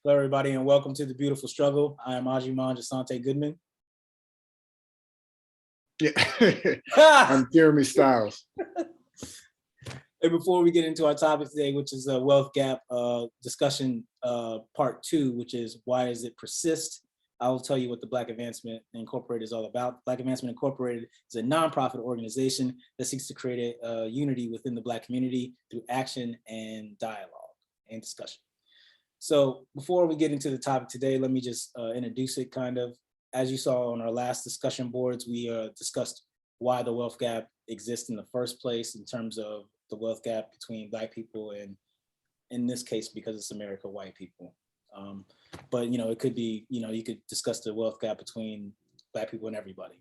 Hello, everybody, and welcome to The Beautiful Struggle. I am Ajiman Jasante Goodman. Yeah. and I'm Jeremy Styles. before we get into our topic today, which is a wealth gap discussion part 2, which is why does it persist? I will tell you what the Black Advancement Incorporated is all about. Black Advancement Incorporated is a nonprofit organization that seeks to create a unity within the Black community through action and dialogue and discussion. So before we get into the topic today, let me just introduce it kind of. As you saw on our last discussion boards, we discussed why the wealth gap exists in the first place in terms of the wealth gap between Black people and, in this case, because it's America, white people. But, you know, it could be, you know, you could discuss the wealth gap between Black people and everybody.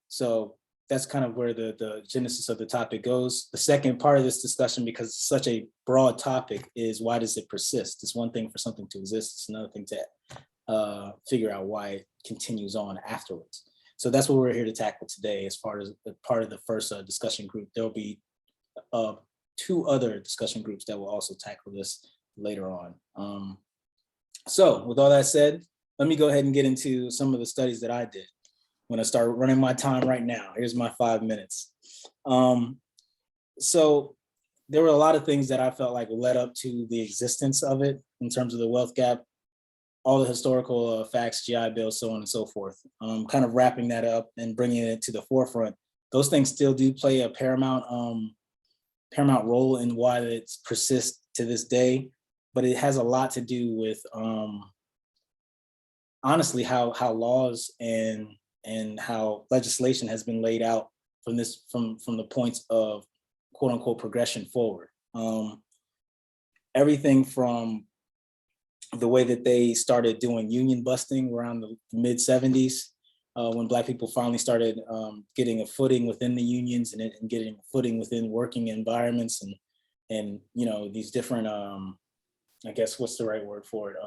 So that's kind of where the genesis of the topic goes. The second part of this discussion, because it's such a broad topic, is why does it persist? It's one thing for something to exist. It's another thing to figure out why it continues on afterwards. So that's what we're here to tackle today as far as part of the first discussion group. There'll be 2 other discussion groups that will also tackle this later on. So with all that said, let me go ahead and get into some of the studies that I did. When I start running my time right now. Here's my 5 minutes. So there were a lot of things that I felt like led up to the existence of it in terms of the wealth gap, all the historical facts, GI Bill, so on and so forth. Kind of wrapping that up and bringing it to the forefront. Those things still do play a paramount role in why it persists to this day, but it has a lot to do with honestly how laws and how legislation has been laid out from the points of quote unquote progression forward. Everything from the way that they started doing union busting around the mid 70s, when Black people finally started getting a footing within the unions and getting a footing within working environments and you know, these different, I guess, what's the right word for it?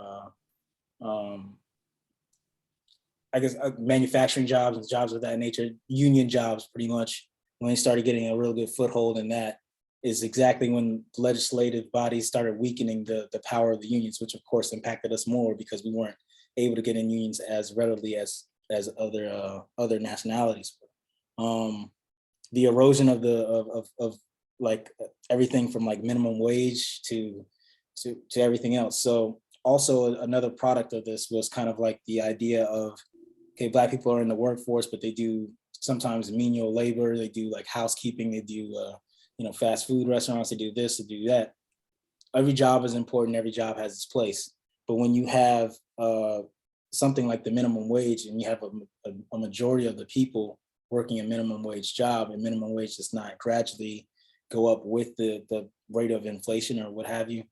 I guess manufacturing jobs and jobs of that nature, union jobs pretty much, when they started getting a real good foothold in that, is exactly when legislative bodies started weakening the power of the unions, which of course impacted us more because we weren't able to get in unions as readily as other nationalities. The erosion of like everything from like minimum wage to everything else. So also another product of this was kind of like the idea of, okay, Black people are in the workforce, but they do sometimes menial labor. They do like housekeeping. They do, you know, fast food restaurants. They do this, they do that. Every job is important. Every job has its place. But when you have something like the minimum wage and you have a majority of the people working a minimum wage job, and minimum wage does not gradually go up with the rate of inflation or what have you,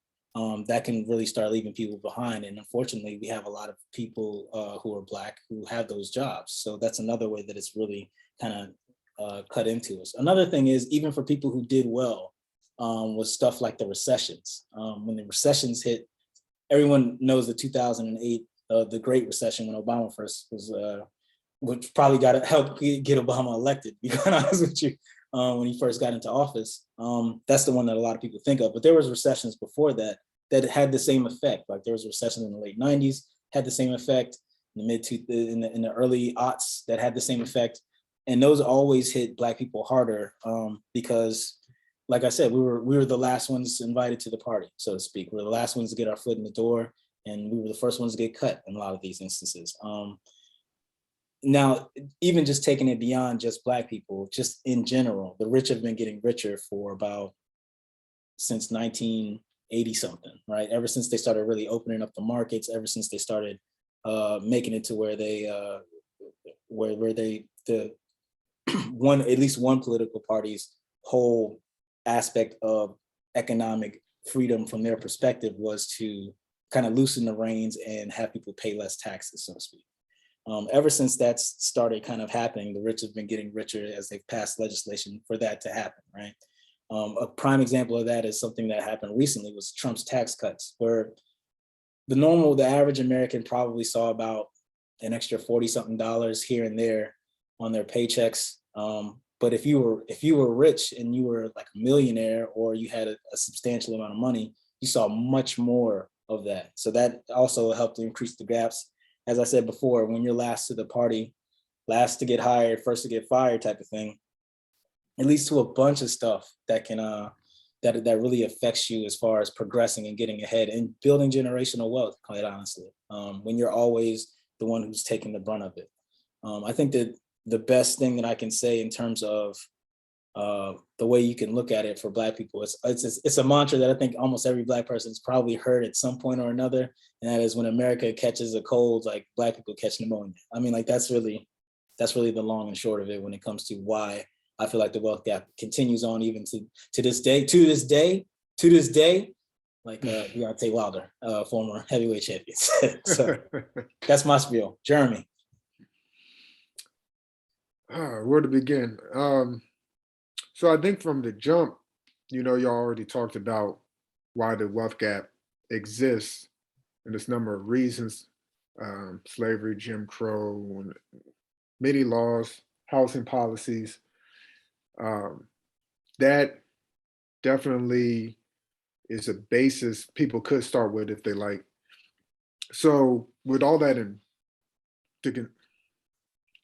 that can really start leaving people behind. And unfortunately, we have a lot of people who are Black who have those jobs. So that's another way that it's really kind of cut into us. Another thing is, even for people who did well, was stuff like the recessions. When the recessions hit, everyone knows the 2008, the Great Recession when Obama first was, which probably got to help get Obama elected, to be quite honest with you. When he first got into office. That's the one that a lot of people think of, but there was recessions before that had the same effect. Like there was a recession in the late 90s, had the same effect, in the early aughts that had the same effect. And those always hit Black people harder because, like I said, we were the last ones invited to the party, so to speak. We were the last ones to get our foot in the door, and we were the first ones to get cut in a lot of these instances. Now, even just taking it beyond just Black people, just in general, the rich have been getting richer for about since 1980 something, right? Ever since they started really opening up the markets, ever since they started making it to where they at least one political party's whole aspect of economic freedom from their perspective was to kind of loosen the reins and have people pay less taxes, so to speak. Ever since that's started kind of happening, the rich have been getting richer as they've passed legislation for that to happen, right? A prime example of that is something that happened recently was Trump's tax cuts, where the average American probably saw about an extra 40 something dollars here and there on their paychecks. But if you were rich and you were like a millionaire or you had a substantial amount of money, you saw much more of that. So that also helped to increase the gaps. As I said before, when you're last to the party, last to get hired, first to get fired type of thing, it leads to a bunch of stuff that can that really affects you as far as progressing and getting ahead and building generational wealth, quite honestly, when you're always the one who's taking the brunt of it. I think that the best thing that I can say in terms of the way you can look at it for Black people, it's a mantra that I think almost every Black person's probably heard at some point or another, and that is, when America catches a cold, like Black people catch pneumonia. I mean, like that's really the long and short of it when it comes to why I feel like the wealth gap continues on even to this day, like Deontay Wilder, former heavyweight champion. So that's my spiel. Jeremy. Where to begin? So I think from the jump, y'all already talked about why the wealth gap exists, and there's a number of reasons: slavery, Jim Crow, and many laws, housing policies. That definitely is a basis people could start with if they like. So with all that in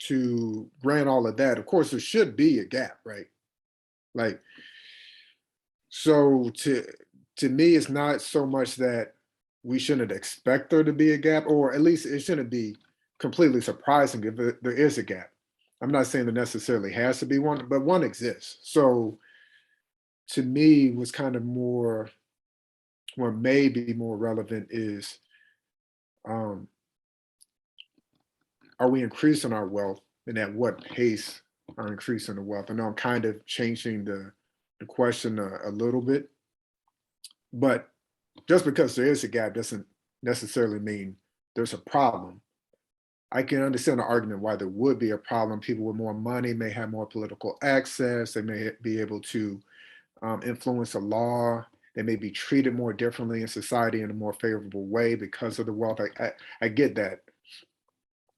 to grant all of that, of course, there should be a gap, right? Like, so to me, it's not so much that we shouldn't expect there to be a gap, or at least it shouldn't be completely surprising if there is a gap. I'm not saying there necessarily has to be one, but one exists. So to me, what's kind of more, what may be more relevant is, um, are we increasing our wealth, and at what pace are increasing the wealth? I know I'm kind of changing the question a little bit, but just because there is a gap doesn't necessarily mean there's a problem. I can understand the argument why there would be a problem. People with more money may have more political access. They may be able to influence a law. They may be treated more differently in society in a more favorable way because of the wealth. I get that.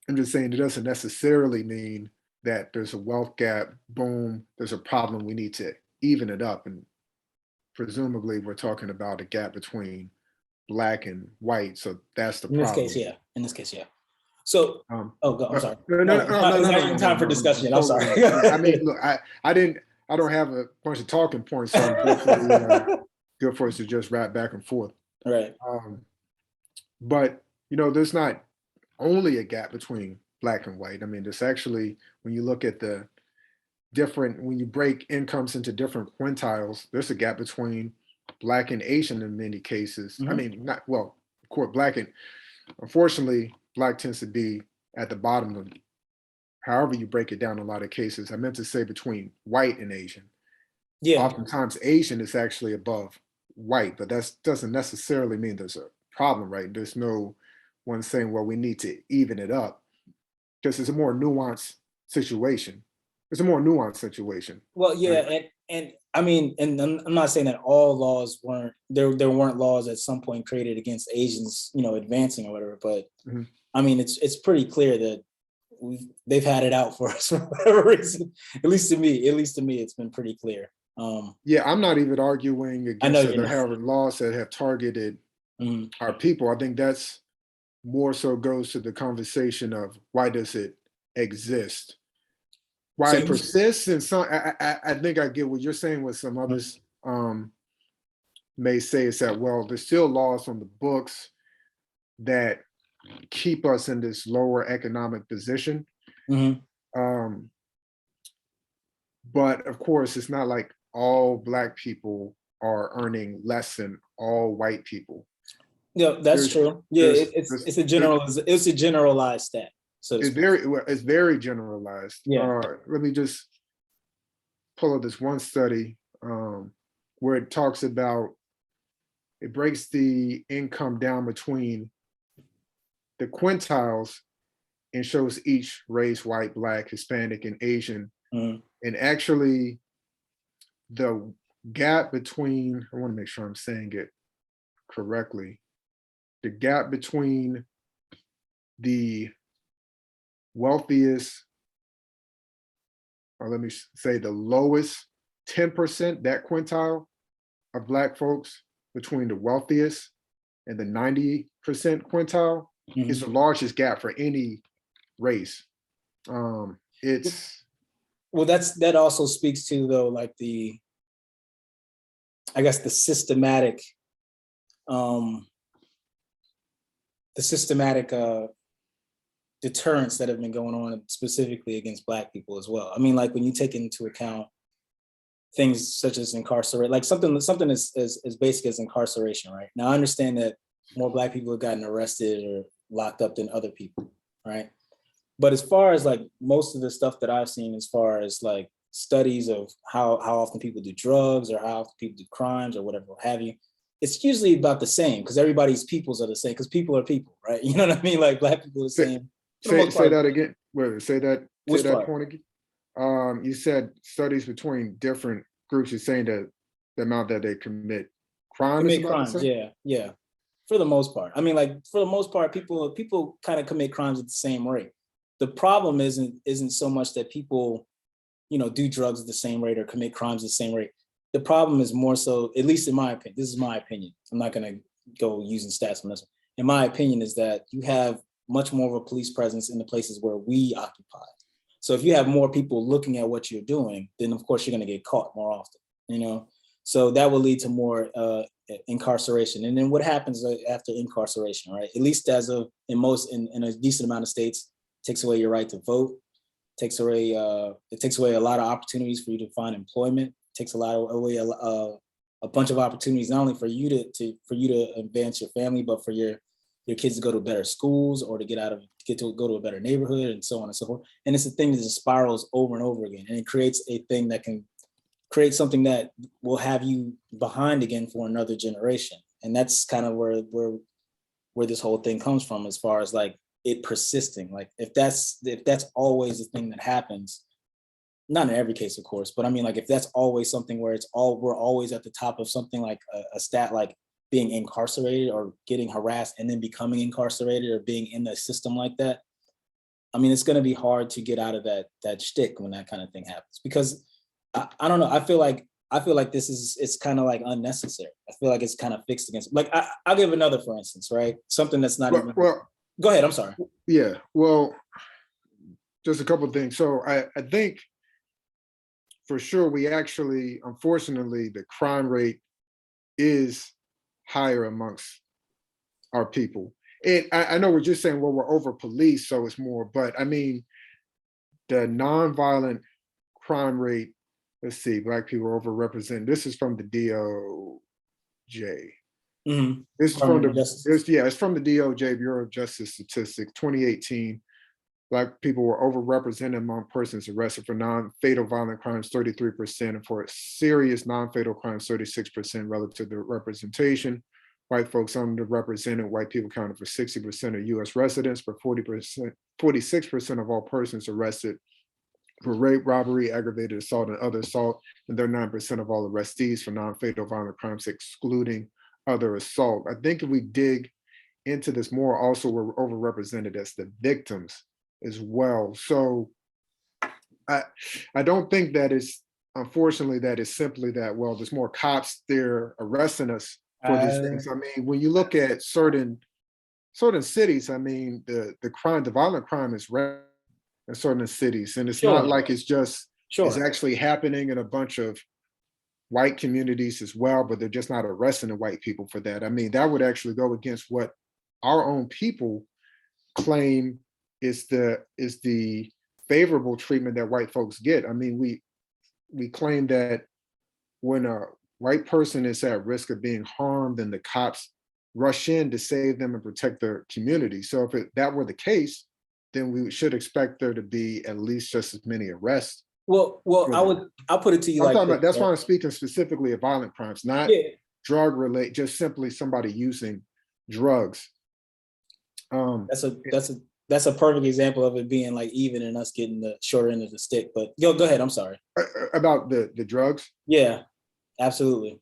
I'm just saying it doesn't necessarily mean that there's a wealth gap, boom, there's a problem, we need to even it up. And presumably we're talking about a gap between Black and white. So that's the In this problem. case, yeah. In this case, yeah. So, I'm sorry. No, No, it's not even time for discussion yet. I'm sorry. I mean, look, I don't have a bunch of talking points, so I'm definitely good for us to just wrap back and forth. Right. But there's not only a gap between Black and white. I mean, there's actually, when you look at the different, when you break incomes into different quintiles, there's a gap between Black and Asian in many cases. I mean, not, well, of course, Black and, unfortunately, Black tends to be at the bottom of, however you break it down in a lot of cases. I meant to say between white and Asian. Yeah. Oftentimes Asian is actually above white, but that doesn't necessarily mean there's a problem, right? There's no one saying, well, we need to even it up, because it's a more nuanced situation. It's a more nuanced situation. Well, yeah, right? and I mean, and I'm not saying that all laws weren't there. There weren't laws at some point created against Asians, advancing or whatever. But I mean, it's pretty clear that they've had it out for us for whatever reason. At least to me, it's been pretty clear. Yeah, I'm not even arguing against that there have laws that have targeted our people. I think that's more so goes to the conversation of why does it exist? Why it persists, and some I think I get what you're saying. What some others may say is that, well, there's still laws on the books that keep us in this lower economic position. But of course, it's not like all Black people are earning less than all white people. Yeah, that's true. Yeah, it's a generalized stat. So it's very generalized. Yeah. Let me just pull up this one study where it talks about, it breaks the income down between the quintiles and shows each race: white, Black, Hispanic, and Asian. And actually, the gap between, I want to make sure I'm saying it correctly, the gap between the wealthiest, or let me say the lowest 10%, that quintile of Black folks, between the wealthiest and the 90% quintile is the largest gap for any race. It's Well, that also speaks to, though, like I guess the systematic deterrents that have been going on specifically against Black people as well. I mean, like when you take into account things such as incarcerate, like something as basic as incarceration, right? Now, I understand that more Black people have gotten arrested or locked up than other people, right? But as far as like most of the stuff that I've seen, as far as like studies of how often people do drugs or how often people do crimes or whatever have you, it's usually about the same because everybody's peoples are the same because people are people, right? You know what I mean? Like Black people are the same. say that again. Wait, say that part? point again. You said studies between different groups. You're saying that the amount that they commit crime is about the same? Yeah. For the most part. I mean, like for the most part, people kind of commit crimes at the same rate. The problem isn't so much that people, do drugs at the same rate or commit crimes at the same rate. The problem is more so, at least in my opinion, this is my opinion. I'm not going to go using stats on this one. In my opinion, is that you have much more of a police presence in the places where we occupy. So if you have more people looking at what you're doing, then of course you're going to get caught more often, So that will lead to more incarceration. And then what happens after incarceration, right? At least in a decent amount of states, takes away your right to vote, it takes away a lot of opportunities for you to find employment, takes away a bunch of opportunities, not only for you to advance your family, but for your kids to go to better schools or to go to a better neighborhood and so on and so forth. And it's a thing that just spirals over and over again. And it creates a thing that can create something that will have you behind again for another generation. And that's kind of where this whole thing comes from, as far as like it persisting. Like if that's always the thing that happens, not in every case, of course, but I mean, like if that's always something where we're always at the top of something like a stat, like being incarcerated or getting harassed and then becoming incarcerated or being in the system like that. I mean, it's going to be hard to get out of that shtick when that kind of thing happens, because I don't know. I feel like it's kind of like unnecessary. I feel like it's kind of fixed against, like, I'll give another, for instance, right? Something that's not even. Well, go ahead. I'm sorry. Yeah. Well, just a couple of things. So I think for sure we actually, unfortunately, the crime rate is higher amongst our people. And I know we're just saying, well, we're over police, so it's more, but I mean, the nonviolent crime rate, let's see, Black people are overrepresented. This is from the DOJ. Mm-hmm. This is from it's from the DOJ, Bureau of Justice Statistics, 2018. Black people were overrepresented among persons arrested for non-fatal violent crimes, 33%, and for serious non-fatal crimes, 36% relative to representation. White folks underrepresented. White people accounted for 60% of U.S. residents, but 46% of all persons arrested for rape, robbery, aggravated assault, and other assault, and they're 9% of all arrestees for non-fatal violent crimes, excluding other assault. I think if we dig into this more, also we're overrepresented as the victims as well. So I don't think that is, unfortunately, that is simply that, well, there's more cops there arresting us for these things. I mean, when you look at certain cities, I mean, the violent crime is rare in certain cities, and it's not like it's just it's actually happening in a bunch of white communities as well, but they're just not arresting the white people for that. I mean, that would actually go against what our own people claim is the favorable treatment that white folks get. I mean, we claim that when a white person is at risk of being harmed, then the cops rush in to save them and protect their community. So if that were the case, then we should expect there to be at least just as many arrests. Well, I'll put it to you that's why I'm speaking specifically of violent crimes, not drug related, just simply somebody using drugs. That's a perfect example of it being like even and us getting the short end of the stick. But go ahead. I'm sorry. About the drugs? Yeah, absolutely.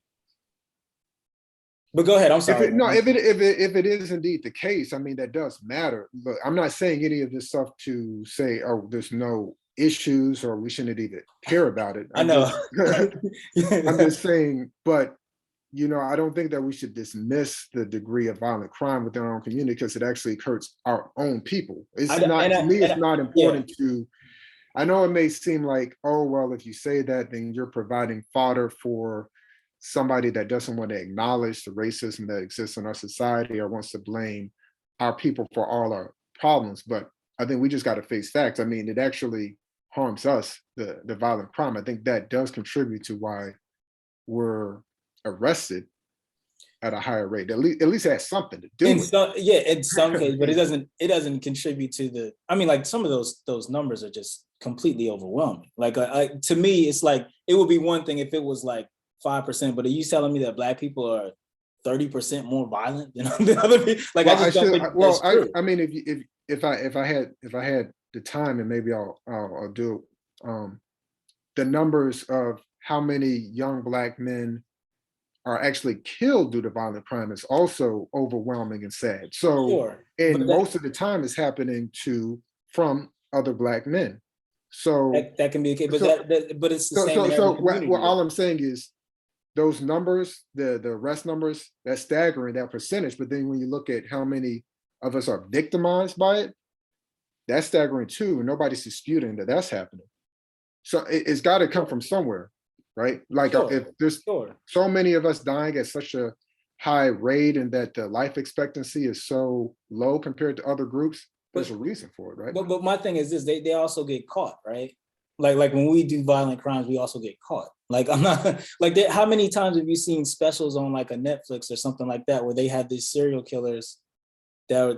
But go ahead. I'm sorry. If it is indeed the case, I mean, that does matter. But I'm not saying any of this stuff to say, oh, there's no issues or we shouldn't even care about it. I know. I'm just saying, but I don't think that we should dismiss the degree of violent crime within our own community because it actually hurts our own people. I, It's d- not, and to I, me, and it's I, not yeah, important to, I know it may seem like, oh, well, if you say that, then you're providing fodder for somebody that doesn't want to acknowledge the racism that exists in our society or wants to blame our people for all our problems. But I think we just got to face facts. I mean, it actually harms us, the violent crime. I think that does contribute to why we're arrested at a higher rate. At least it has something to do in with some, yeah, in some it. cases, but it doesn't contribute to the. I mean, like some of those numbers are just completely overwhelming. Like, to me, it's like it would be one thing if it was like 5%, but are you telling me that Black people are 30% more violent than other people? Like, I Well, I just don't should. think Well, that's true. I mean, if I had the time, and maybe I'll do the numbers of how many young Black men are actually killed due to violent crime is also overwhelming and sad. So, Sure, and but most of the time, it's happening from other Black men. So, that can be okay. But so, but it's the so, same so, in every so, what community, all though. I'm saying is those numbers, the arrest numbers, that's staggering, that percentage. But then when you look at how many of us are victimized by it, that's staggering too. And nobody's disputing that that's happening. So it's got to come Sure, from somewhere, right? Like if sure, there's sure. so many of us dying at such a high rate and that the life expectancy is so low compared to other groups, there's But a reason for it, right? but my thing is this: they also get caught, right? Like when we do violent crimes, we also get caught. Like I'm not like how many times have you seen specials on like a Netflix or something like that where they have these serial killers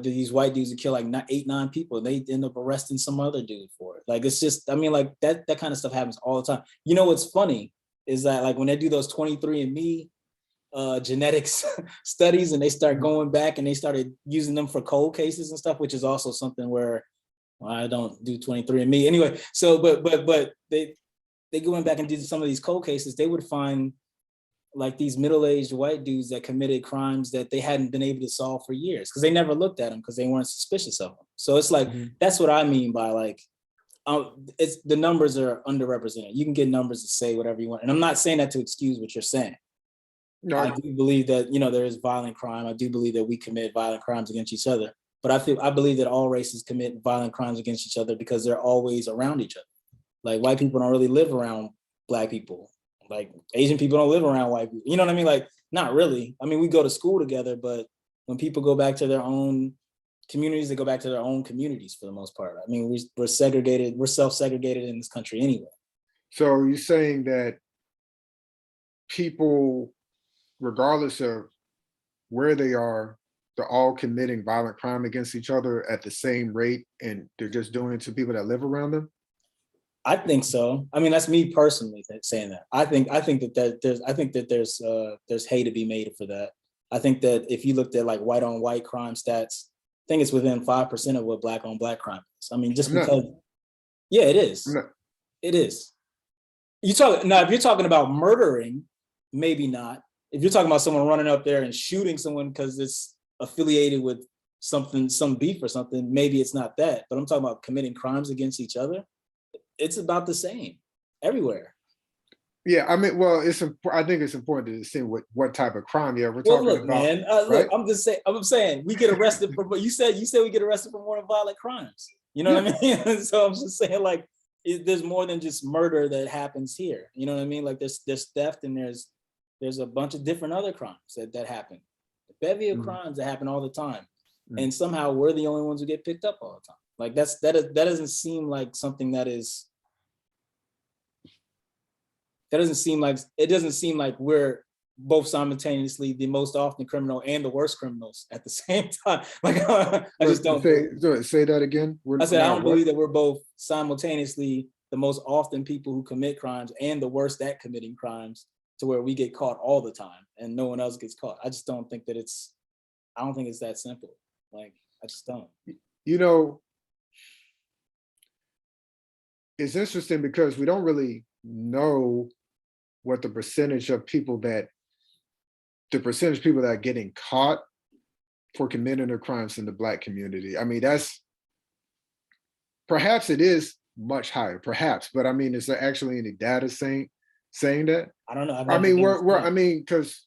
these white dudes that kill like 8, 9 people, and they end up arresting some other dude for it. Like it's just, I mean, like that kind of stuff happens all the time. You know what's funny is that like when they do those 23andMe genetics studies and they start Mhm. going back and they started using them for cold cases and stuff, which is also something where well, I don't do 23andMe anyway. So, but they going back and did some of these cold cases, they would find like these middle-aged white dudes that committed crimes that they hadn't been able to solve for years because they never looked at them because they weren't suspicious of them. So it's like Mhm. that's what I mean by like it's the numbers are underrepresented. You can get numbers to say whatever you want, and I'm not saying that to excuse what you're saying. I No, do believe that there is violent crime. I do believe that we commit violent crimes against each other, but I believe that all races commit violent crimes against each other because they're always around each other. Like white people don't really live around Black people. Like Asian people don't live around white people. You know what I mean? Like not really. I mean, we go to school together, but when people go back to their own communities, they go back to their own communities for the most part. I mean, we're segregated. We're self-segregated in this country anyway. so you're saying that people, regardless of where they are, they're all committing violent crime against each other at the same rate, and they're just doing it to people that live around them? I think so. I mean, that's me personally saying that. I think that there's hay to be made for that. I think that if you looked at like white on white crime stats, I think it's within 5% of what Black on Black crime is. I mean, just I'm not. because, yeah, it I'm is. not. It is. You talk now. If you're talking about murdering, maybe not. If you're talking about someone running up there and shooting someone because it's affiliated with something, some beef or something, maybe it's not that. But I'm talking about committing crimes against each other. It's about the same everywhere. Yeah, I mean, well, I think it's important to see what type of crime. Yeah, we're Well, talking look, about, man. Look, right? I'm just saying. I'm saying we get arrested for. But you said we get arrested for more violent crimes. You know Yeah. what I mean? So I'm just saying, like, there's more than just murder that happens here. You know what I mean? Like, there's theft and there's a bunch of different other crimes that happen. A bevy of Mhm. crimes that happen all the time, Mm. and somehow we're the only ones who get picked up all the time. Like that doesn't seem like something that doesn't seem like it doesn't seem like we're both simultaneously the most often criminal and the worst criminals at the same time. Like I just don't believe. Say that again. I We're said I not don't what? believe that we're both simultaneously the most often people who commit crimes and the worst at committing crimes to where we get caught all the time and no one else gets caught. I just don't think that I don't think it's that simple. Like I just don't. You know, it's interesting because we don't really know what the percentage of people that are getting caught for committing their crimes in the Black community. I mean, that's perhaps it is much higher, perhaps, but I mean, is there actually any data saying that? I don't know. I've I never mean, seen we're this. I mean, because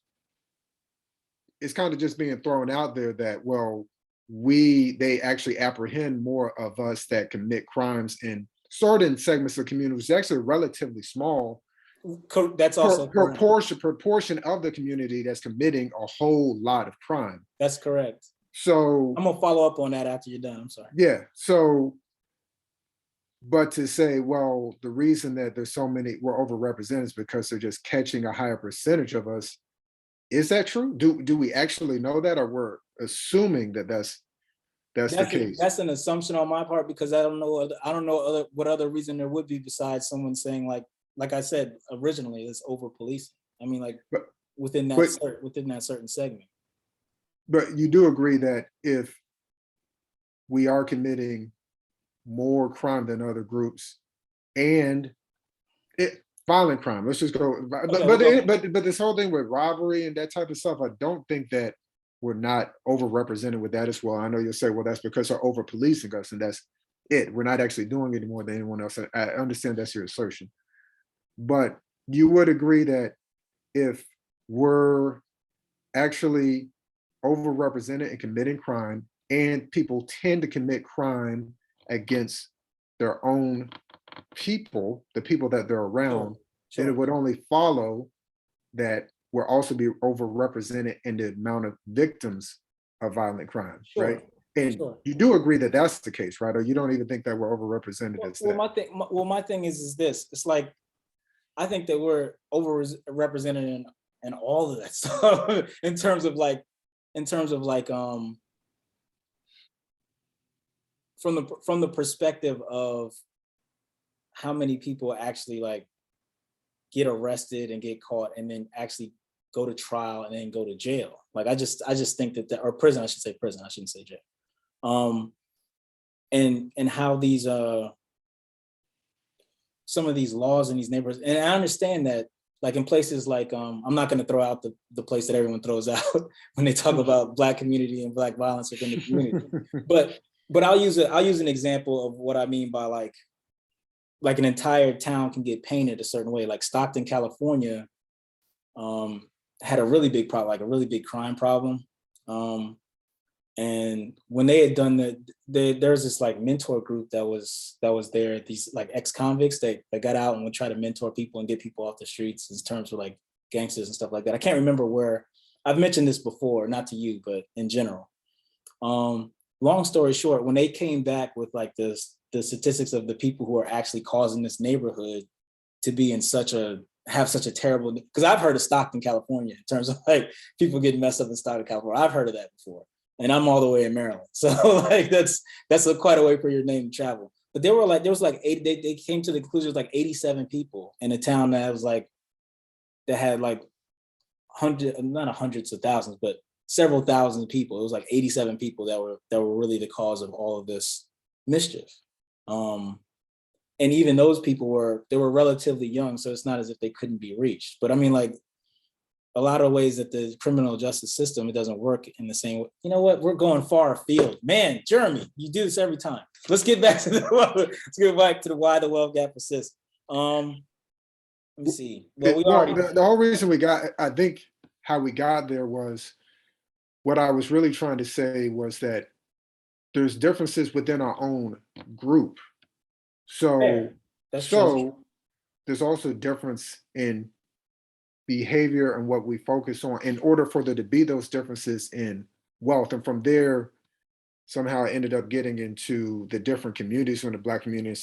it's kind of just being thrown out there that, well, they actually apprehend more of us that commit crimes in certain segments of communities, actually relatively small That's also correct. proportion of the community that's committing a whole lot of crime. That's correct. So I'm gonna follow up on that after you're done. I'm sorry. yeah, so but to say, well, the reason that there's so many we're overrepresented is because they're just catching a higher percentage of us. Is that true? Do we actually know that, or we're assuming that that's the case? That's an assumption on my part because I don't know what other reason there would be besides someone saying like I said originally, it's over policing. I mean, like But within but that certain segment. but you do agree that if we are committing more crime than other groups and violent crime. Let's just go. Okay, we'll go. But this whole thing with robbery and that type of stuff, I don't think that we're not overrepresented with that as well. I know you'll say, well, that's because they're over policing us, and that's it. We're not actually doing any more than anyone else. I understand that's your assertion, but you would agree that if we're actually overrepresented in committing crime, and people tend to commit crime against their own people, the people that they're around, then it Sure. would only follow that we'll also be overrepresented in the amount of victims of violent crime, right? Sure. And Sure. you do agree that that's the case, right? Or you don't even think that we're overrepresented as Well, that? my thing is this. It's like I think that we're overrepresented in all of that stuff in terms of like from the perspective of how many people actually like get arrested and get caught and then actually go to trial and then go to jail. Like I just think that or prison, I should say prison, I shouldn't say jail. And how these some of these laws in these neighborhoods, and I understand that like in places like I'm not going to throw out the place that everyone throws out when they talk about Black community and Black violence within the community, but I'll use an example of what I mean by like an entire town can get painted a certain way. Like Stockton, California, had a really big problem, like a really big crime problem. And when they had done that, there's this like mentor group that was there. These like ex-convicts that got out and would try to mentor people and get people off the streets in terms of like gangsters and stuff like that. I can't remember where I've mentioned this before, not to you, but in general. Long story short, when they came back with like the statistics of the people who are actually causing this neighborhood to be in have such a terrible, because I've heard of Stockton, California, in terms of like people getting messed up in Stockton, California. I've heard of that before. And I'm all the way in Maryland. So like that's quite a way for your name to travel. But there was like they came to the conclusion it was like 87 people in a town that had like not hundreds of thousands, but several thousand people. It was like 87 people that were really the cause of all of this mischief. And even those people were relatively young, so it's not as if they couldn't be reached. But I mean, like a lot of ways that the criminal justice system, it doesn't work in the same way. You know what? We're going far afield. Man, Jeremy, you do this every time. Let's get back to why the wealth gap persists. Let me see. Well, the whole reason I think how we got there was what I was really trying to say was that there's differences within our own group. So there's also difference in behavior and what we focus on in order for there to be those differences in wealth. And from there, somehow I ended up getting into the different communities from the Black community.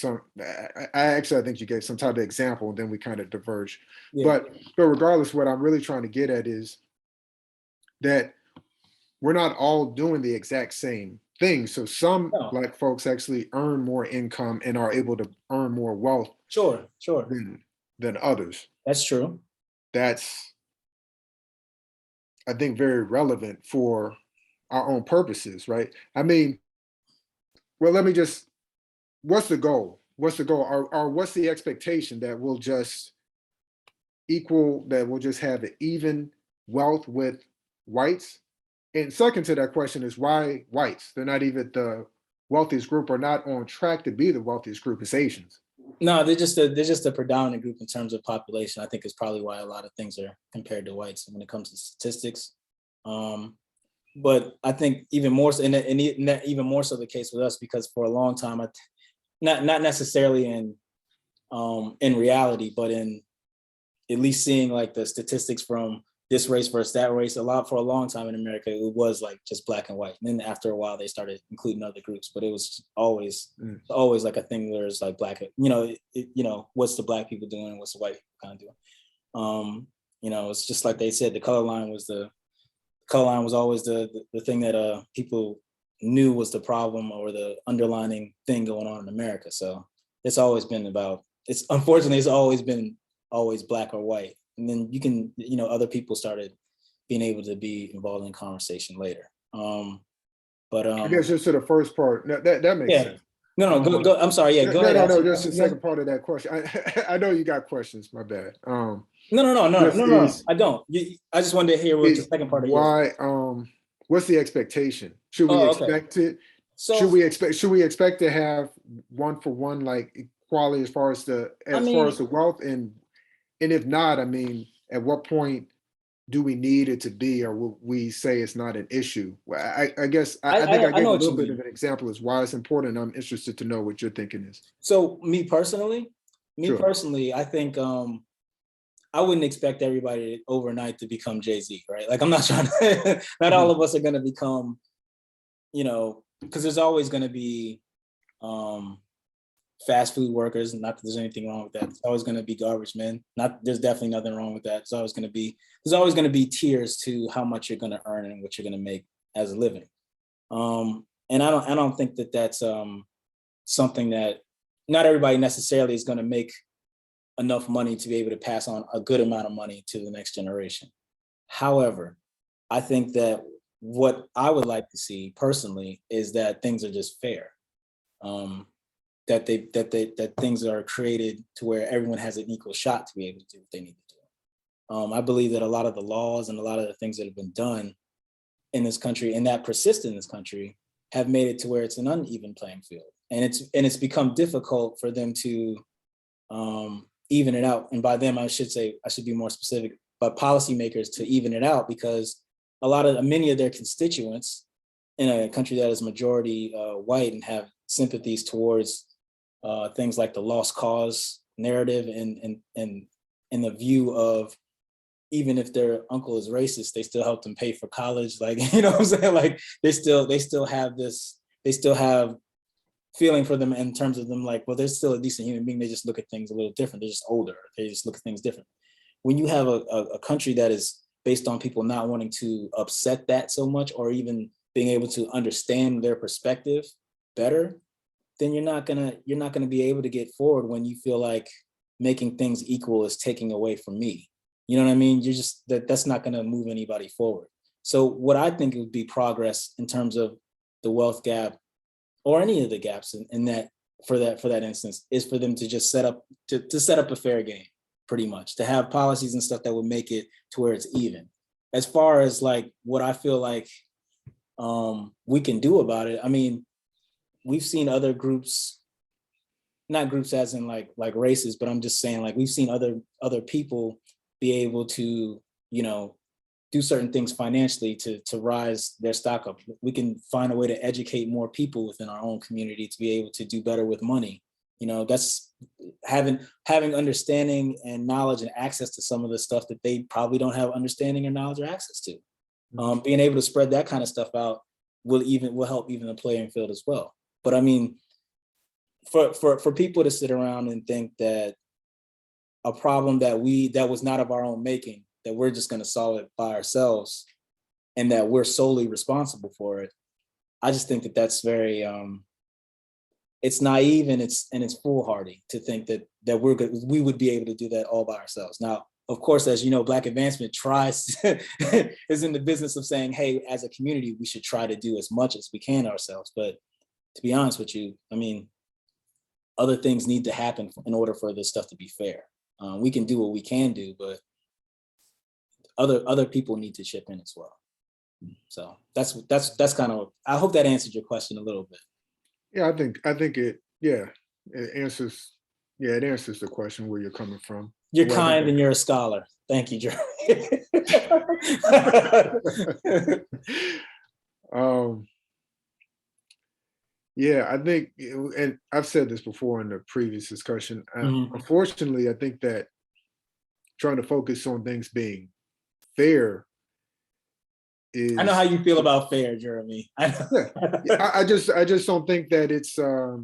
I think you gave some type of example and then we kind of diverged. Yeah. But regardless, what I'm really trying to get at is that we're not all doing the exact same thing. So some Black folks actually earn more income and are able to earn more wealth. Sure. Than others. That's true. That's, I think, very relevant for our own purposes, right? I mean, well, what's the goal? What's the goal? Or what's the expectation that we'll just have an even wealth with whites? And second to that question is why whites? They're not even the wealthiest group, or not on track to be the wealthiest group. It's Asians. No, they're just a predominant group in terms of population. I think it's probably why a lot of things are compared to whites when it comes to statistics. But I think even more so, and even more so the case with us, because for a long time, not necessarily in reality, but in at least seeing like the statistics from this race versus that race, for a long time in America, it was like just black and white. And then after a while, they started including other groups, but it was always like a thing where it's like black, what's the black people doing and what's the white people kind of doing. It's just like they said, the color line was always the thing that people knew was the problem or the underlining thing going on in America. So it's always been unfortunately, it's always been black or white. And then other people started being able to be involved in conversation later. I guess just to the first part, that makes sense. No, go. I'm sorry. Yeah, go ahead. No, just the second part of that question. I know you got questions. My bad. No. I don't. I just wanted to hear what the second part of why. What's the expectation? Should we expect it? So should we expect to have one for one like equality as far as the wealth, and if not, I mean, at what point do we need it to be, or will we say it's not an issue? Well, I guess I think I gave a little bit of an example as why it's important. I'm interested to know what your thinking is. So me personally, I think I wouldn't expect everybody overnight to become Jay-Z, right? Like I'm not trying to, not all of us are going to become, because there's always going to be fast food workers. Not that there's anything wrong with that. There's always going to be garbage men. There's definitely nothing wrong with that. There's always going to be tiers to how much you're going to earn and what you're going to make as a living. And I don't think that that's something that not everybody necessarily is going to make enough money to be able to pass on a good amount of money to the next generation. However, I think that what I would like to see personally is that things are just fair. That things are created to where everyone has an equal shot to be able to do what they need to do. I believe that a lot of the laws and a lot of the things that have been done in this country and that persist in this country have made it to where it's an uneven playing field, and it's become difficult for them to even it out. And by them, I should be more specific, but policymakers to even it out, because many of their constituents in a country that is majority white and have sympathies towards things like the lost cause narrative and the view of, even if their uncle is racist, they still help them pay for college. Like, you know what I'm saying? Like they still have feeling for them in terms of them, like, well, they're still a decent human being. They just look at things a little different. They're just older. They just look at things different. When you have a country that is based on people not wanting to upset that so much, or even being able to understand their perspective better, then you're not gonna be able to get forward when you feel like making things equal is taking away from me. You know what I mean? You're just that's not gonna move anybody forward. So what I think would be progress in terms of the wealth gap or any of the gaps in that for that instance is for them to just set up a fair game, pretty much, to have policies and stuff that would make it to where it's even. As far as like what I feel like we can do about it, I mean, we've seen other groups, not groups as in like races, but I'm just saying, like, we've seen other people be able to, do certain things financially to rise their stock up. We can find a way to educate more people within our own community to be able to do better with money. That's having understanding and knowledge and access to some of the stuff that they probably don't have understanding or knowledge or access to. Being able to spread that kind of stuff out will help even the playing field as well. But I mean, for people to sit around and think that a problem that was not of our own making, that we're just going to solve it by ourselves and that we're solely responsible for it, I just think that that's very it's naive and it's foolhardy to think that we would be able to do that all by ourselves. Now, of course, as you know, Black Advancement is in the business of saying, hey, as a community, we should try to do as much as we can ourselves. But to be honest with you, I mean, other things need to happen in order for this stuff to be fair. We can do what we can do, but other people need to chip in as well. So that's kind of, I hope that answered your question a little bit. Yeah, I think it answers the question where you're coming from. You're kind and you're a scholar. Thank you, Jeremy. Yeah, I think, and I've said this before in the previous discussion. Mhm. Unfortunately, I think that trying to focus on things being fair I know how is, you feel about fair, Jeremy. I yeah. Yeah, know. I just don't think that it's or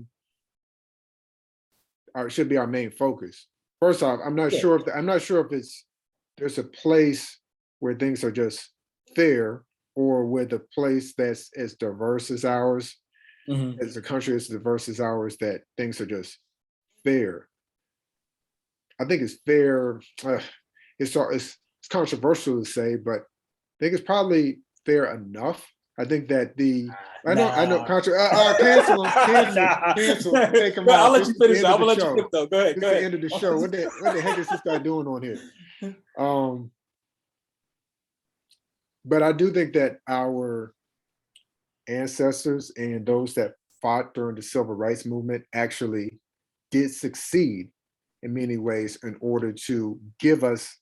it should be our main focus. First off, Yeah. I'm not sure if it's there's a place where things are just fair, or with a place that's as diverse as ours, Mhm. as a country as diverse as ours, that things are just fair. I think it's fair. It's controversial to say, but I think it's probably fair enough. I think that the I know Nah. cancel him, Nah. take him Bro, I'll off. let This you is the finish. end I'm of gonna the let you finish show. though. Go ahead. This Go is the ahead. end of the show. What the heck is this guy doing on here? Um, but I do think that our ancestors and those that fought during the civil rights movement actually did succeed in many ways in order to give us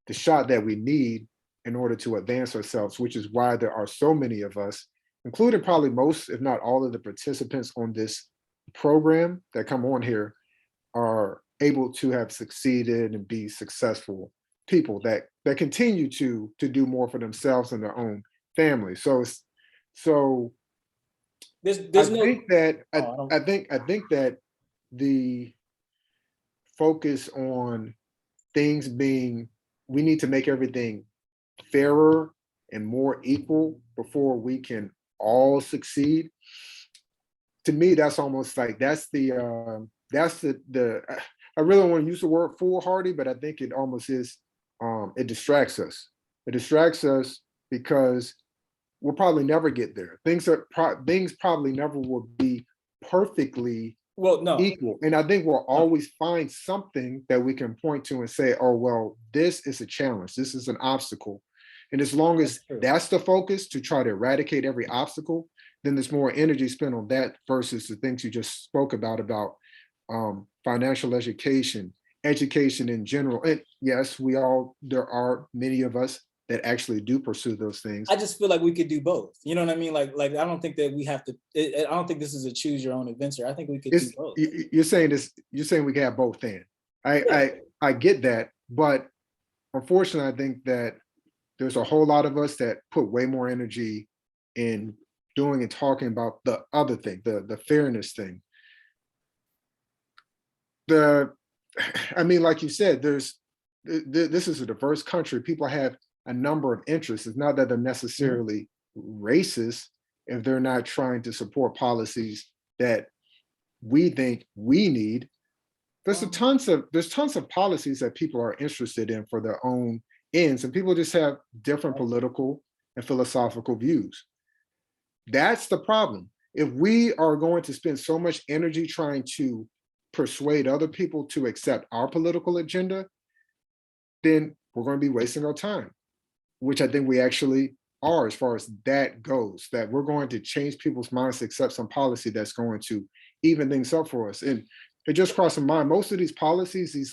the shot that we need in order to advance ourselves, which is why there are so many of us, including probably most, if not all of the participants on this program that come on here, are able to have succeeded and be successful people that continue to do more for themselves and their own family. So I There's no. think that Oh, I don't. I think that the focus on things being, we need to make everything fairer and more equal before we can all succeed. To me, that's almost like that's the I really don't want to use the word foolhardy, but I think it almost is. It distracts us. It distracts us because we'll probably never get there. Things probably never will be perfectly Well, no, equal. And I think we'll no. always find something that we can point to and say, oh, well, this is a challenge. This is an obstacle. And as long That's as true. that's the focus, to try to eradicate every obstacle, then there's more energy spent on that versus the things you just spoke about financial education, education in general. And yes, there are many of us that actually do pursue those things. I just feel like we could do both. You know what I mean? Like I don't think that we have to. I don't think this is a choose your own adventure. I think we could do It's both. you're saying this. You're saying we can have both. Then Yeah. I get that, but unfortunately, I think that there's a whole lot of us that put way more energy in doing and talking about the other thing, the fairness thing. The, I mean, like you said, this is a diverse country. People have a number of interests. It's not that they're Mhm. necessarily racist if they're not trying to support policies that we think we need. Um, There's tons of policies that people are interested in for their own ends, and people just have different political and philosophical views. That's the problem. If we are going to spend so much energy trying to persuade other people to accept our political agenda, then we're going to be wasting our time, which I think we actually are as far as that goes, that we're going to change people's minds to accept some policy that's going to even things up for us. And it just crossed my mind, most of these policies,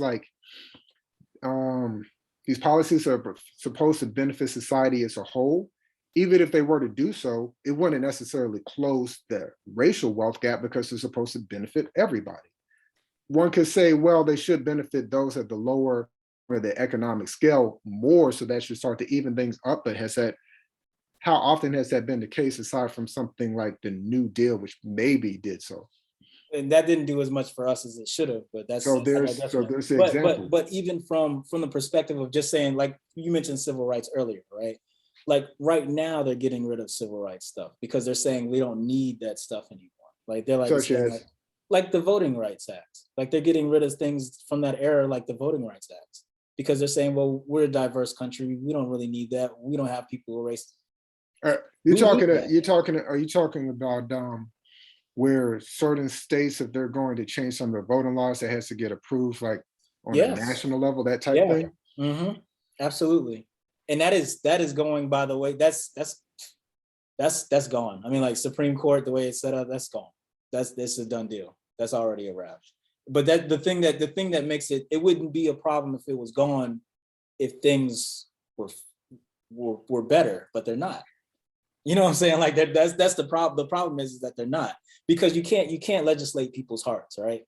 um, these policies are supposed to benefit society as a whole. Even if they were to do so, it wouldn't necessarily close the racial wealth gap because they're supposed to benefit everybody. One could say, well, they should benefit those at the lower or the economic scale more, so that should start to even things up. But how often has that been the case aside from something like the New Deal, which maybe did so? and that didn't do as much for us as it should have. But that's I digress So from that. there's the But example. but even from the perspective of just saying, like you mentioned civil rights earlier, right? Like right now they're getting rid of civil rights stuff because they're saying we don't need that stuff anymore. Like they're like Such saying as, like the Voting Rights Act. Like they're getting rid of things from that era, like the Voting Rights Act, because they're saying, well, we're a diverse country. We don't really need that. We don't have people who are racist. We need that. are you talking about where certain states, if they're going to change some of the voting laws, that has to get approved, like on a Yes. national level, that type Yeah. thing? Hmm. Absolutely. And that is going, by the way, that's gone. I mean, like Supreme Court, the way it's set up, that's gone. This is a done deal. That's already a wrap. But the thing that makes it wouldn't be a problem if it was gone if things were were better, but they're not. You know what I'm saying? Like that's the problem. The problem is that they're not, because you can't legislate people's hearts, right?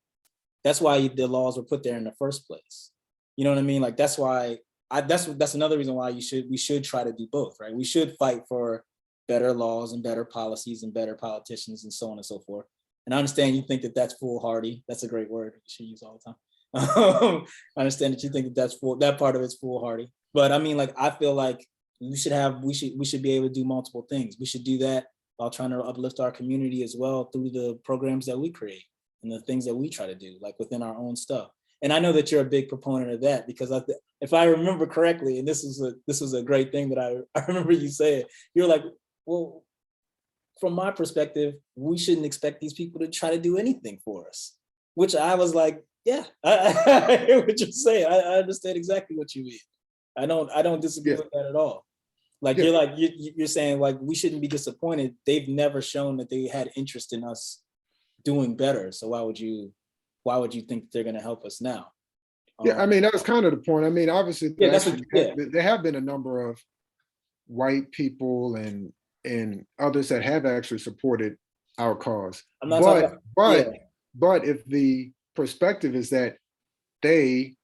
That's why the laws were put there in the first place. You know what I mean? Like that's why that's another reason why we should try to do both, right? We should fight for better laws and better policies and better politicians and so on and so forth. And I understand you think that that's foolhardy. That's a great word you should use all the time. I understand that you think that that part of it's foolhardy. But I mean, like I feel like we should be able to do multiple things. We should do that while trying to uplift our community as well through the programs that we create and the things that we try to do, like within our own stuff. And I know that you're a big proponent of that, because if I remember correctly, and this was a great thing that I remember you saying, you're like, well, from my perspective, we shouldn't expect these people to try to do anything for us. Which I was like, yeah, I hear what you're saying. I understand exactly what you mean. I don't disagree with that at all. Like you're saying, like we shouldn't be disappointed. They've never shown that they had interest in us doing better. So why would you think they're going to help us now? Yeah, I mean, that was kind of the point. I mean, obviously, there have been a number of white people and others that have actually supported our cause. I'm not talking about, but if the perspective is that they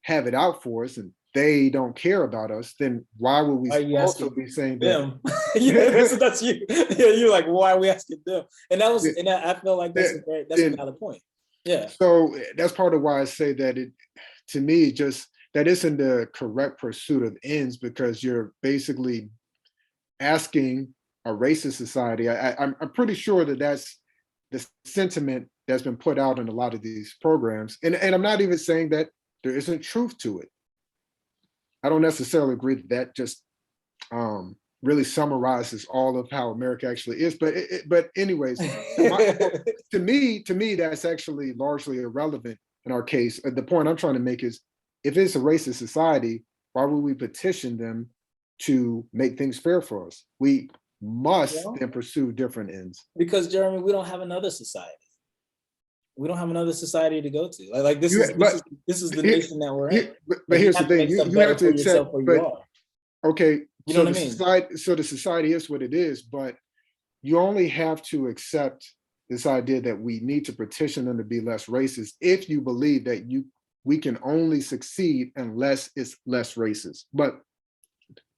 have it out for us and they don't care about us, then why would we also be saying them? That's you. Yeah, you're like, why are we asking them? And that was, and I feel like that's a valid point. Yeah. So that's part of why I say that to me, that isn't the correct pursuit of ends, because you're basically asking a racist society. I'm pretty sure that that's the sentiment that's been put out in a lot of these programs. And I'm not even saying that there isn't truth to it. I don't necessarily agree that just really summarizes all of how America actually is. But anyways, to me, that's actually largely irrelevant in our case. The point I'm trying to make is, if it's a racist society, why would we petition them to make things fair for us? We must then pursue different ends. Because Jeremy, we don't have another society. We don't have another society to go to. Like this is the nation that we're in. But here's the thing: you have to accept. Okay, you know what I mean? So the society is what it is, but you only have to accept this idea that we need to petition them to be less racist if you believe that we can only succeed unless it's less racist. But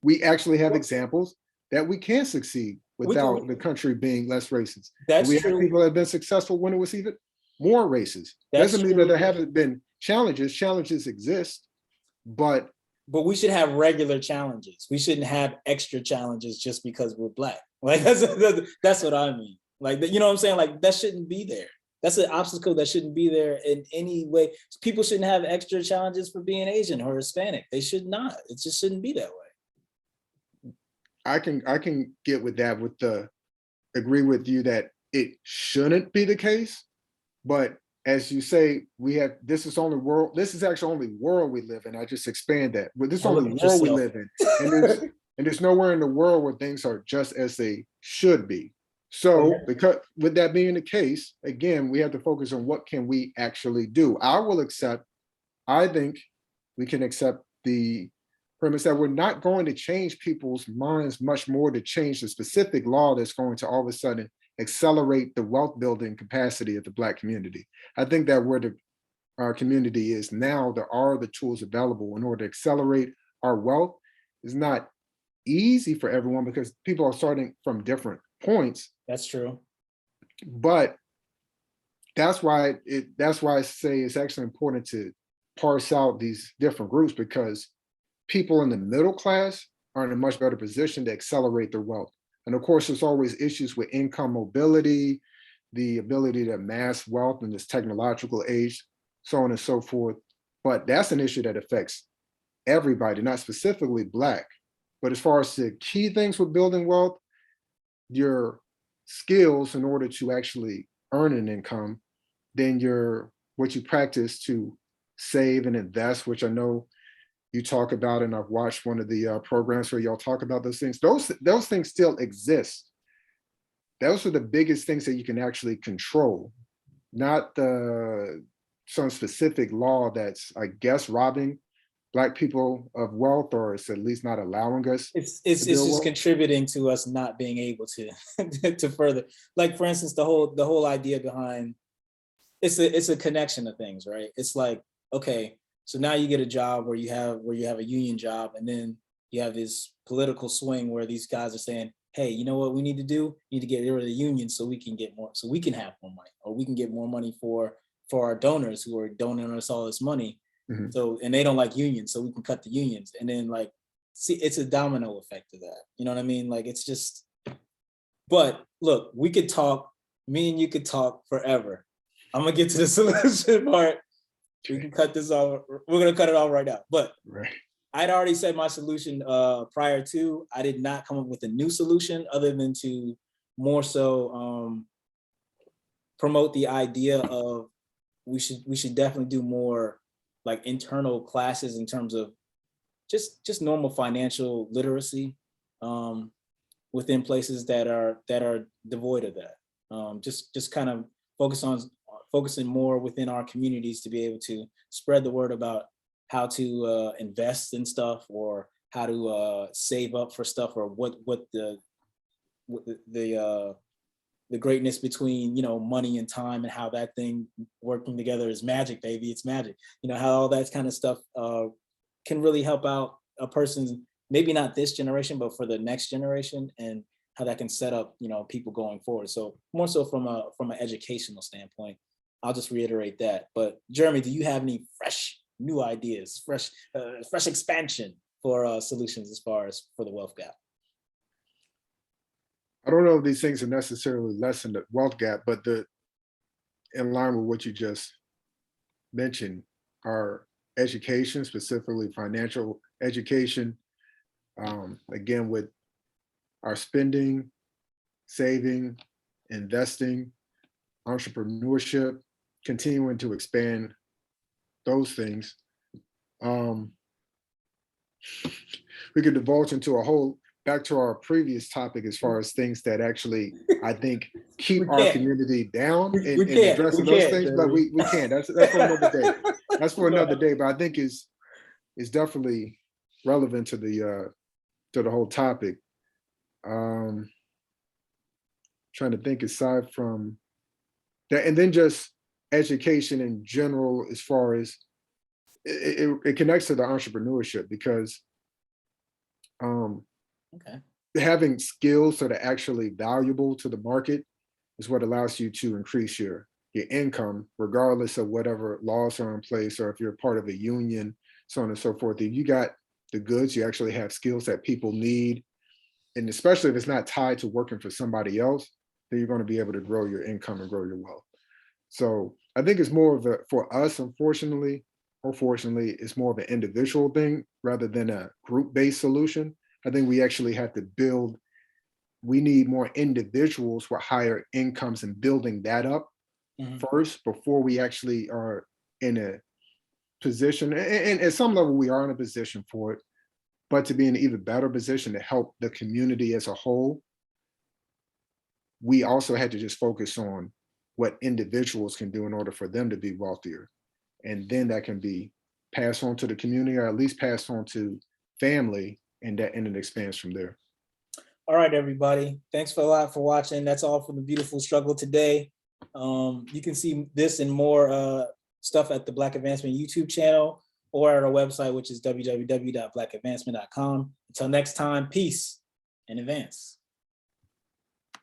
we actually have examples that we can succeed without the country being less racist. That's we true. have people that have been successful when it was even more racist. Doesn't mean that there haven't been challenges. Challenges exist, but we should have regular challenges. We shouldn't have extra challenges just because we're Black. Like that's what I mean. Like, you know what I'm saying? Like that shouldn't be there. That's an obstacle that shouldn't be there in any way. People shouldn't have extra challenges for being Asian or Hispanic. They should not. It just shouldn't be that way. I can get with that. Agree with you that it shouldn't be the case, but as you say, this is actually only world we live in. I just expand that. But this is only world we live in. And there's nowhere in the world where things are just as they should be. So because with that being the case, again, we have to focus on what can we actually do. I think we can accept the premise that we're not going to change people's minds much more to change the specific law that's going to all of a sudden accelerate the wealth building capacity of the Black community. I think that where our community is now, there are the tools available in order to accelerate our wealth. It's not easy for everyone because people are starting from different points. That's true. But that's why I say it's actually important to parse out these different groups, because people in the middle class are in a much better position to accelerate their wealth. And of course, there's always issues with income mobility, the ability to amass wealth in this technological age, so on and so forth. But that's an issue that affects everybody, not specifically Black. But as far as the key things with building wealth, your skills in order to actually earn an income, then what you practice to save and invest, which I know you talk about, and I've watched one of the programs where y'all talk about those things. Those things still exist. Those are the biggest things that you can actually control, not some specific law that's, I guess, robbing Black people of wealth, or it's at least not allowing us It's to it's build just wealth? contributing to us not being able to to further, like for instance, the whole idea behind it's a connection of things, right? It's like, okay, so now you get a job where you have a union job, and then you have this political swing where these guys are saying, hey, you know what we need to do? We need to get rid of the union so we can get more, so we can have more money, or we can get more money for our donors who are donating us all this money. Mhm. So, and they don't like unions, so we can cut the unions. And then like, see, it's a domino effect of that. You know what I mean? Like it's just, but look, we could talk, me and you could talk forever. I'm gonna get to the solution part. We can cut this off. We're gonna cut it off right now. But Right. I'd already said my solution prior to. I did not come up with a new solution other than to more so promote the idea of we should definitely do more like internal classes in terms of just normal financial literacy um, within places that are devoid of that. Just kind of focusing more within our communities to be able to spread the word about how to invest in stuff, or how to save up for stuff, or what the greatness between money and time, and how that thing working together is magic, baby. It's magic. How all that kind of stuff can really help out a person's, maybe not this generation, but for the next generation, and how that can set up people going forward. So more so from an educational standpoint. I'll just reiterate that. But Jeremy, do you have any fresh new ideas, fresh expansion for solutions as far as for the wealth gap? I don't know if these things are necessarily lessen the wealth gap, but in line with what you just mentioned, our education, specifically financial education, again, with our spending, saving, investing, entrepreneurship, continuing to expand those things. Um, we could divulge into a whole, back to our previous topic, as far as things that actually, I think, keep We our can't. community down We in can't. addressing We those can't, things, but Jeremy. we can. That's for another day. That's for Go another ahead. day. But I think is definitely relevant to the whole topic. Um, Trying to think aside from that, and then just education in general, as far as it connects to the entrepreneurship, because um, Okay. having skills that are actually valuable to the market is what allows you to increase your income, regardless of whatever laws are in place, or if you're part of a union, so on and so forth. If you got the goods, you actually have skills that people need, and especially if it's not tied to working for somebody else, then you're going to be able to grow your income and grow your wealth. So I think it's more of a, for us, unfortunately, or fortunately, it's more of an individual thing rather than a group-based solution. I think we actually have to build, we need more individuals with higher incomes and building that up Mhm. first before we actually are in a position. And at some level, we are in a position for it, but to be in an even better position to help the community as a whole, we also had to just focus on what individuals can do in order for them to be wealthier. And then that can be passed on to the community, or at least passed on to family, and it expands from there. All right, everybody. Thanks for a lot for watching. That's all for the beautiful struggle today. You can see this and more stuff at the Black Advancement YouTube channel, or at our website, which is www.blackadvancement.com. Until next time, peace and advance.